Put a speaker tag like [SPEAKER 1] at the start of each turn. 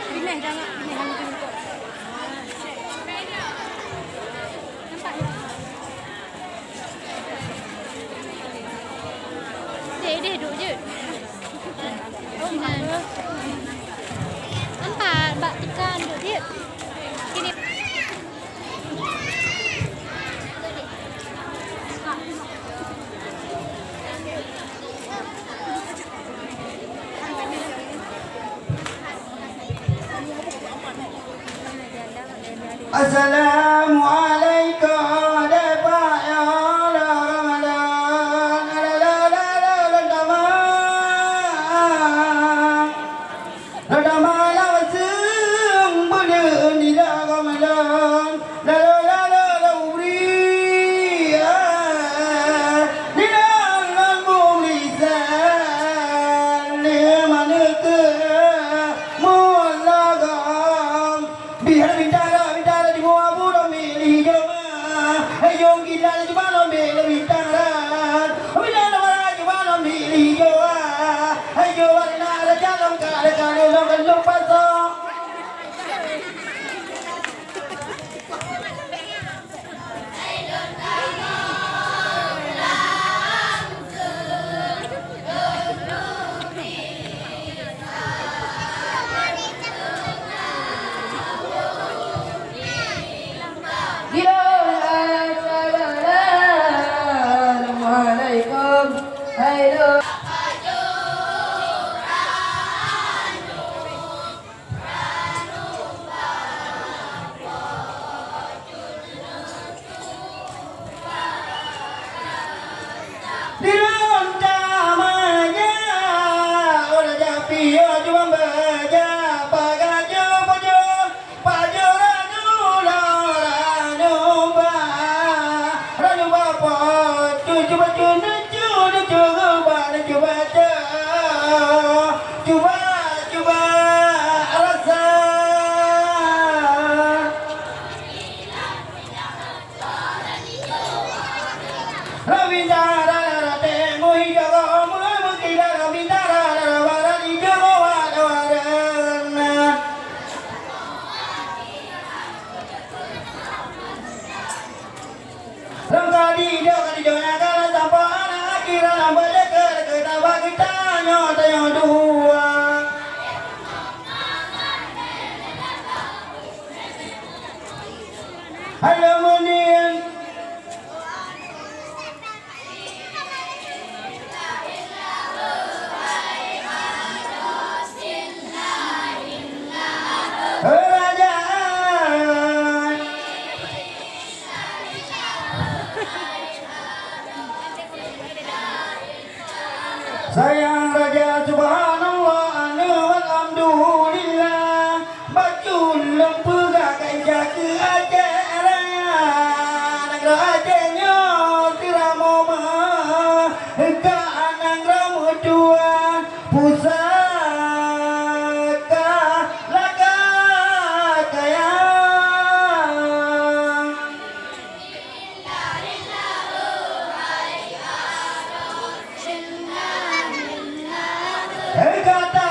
[SPEAKER 1] Pindah dah nak, pindah hang tu. Nampak ni. Dia duduk je. Oh, mana? Nampak bak tekan duduk dia. Kini.
[SPEAKER 2] Assalamualaikum Pak ya Ramadan Ramadan sembunyi di dalam Ramadan di dalam mulisan di mana ke mulagam biar bintara di bawah bulan milih jemaah ayong kita di mana milih bintaran bintara di mana milih jemaah ayo warna ada jalan kali lupa so Assalamualaikum. Hello. Coba rasa Rabindara temu hijago mukira rabindara warani jago warana Rangkadi kali jona kala sampa anak kira nambah ke tawa kita tayo dua Halo Munin Kerajaan Sayang Raja Subhanallah anu alhamdulillah bacul lempu gagai jaga acara negara ajenyo tiramo mah ka anang ramu tuan pusaka laga kaya kata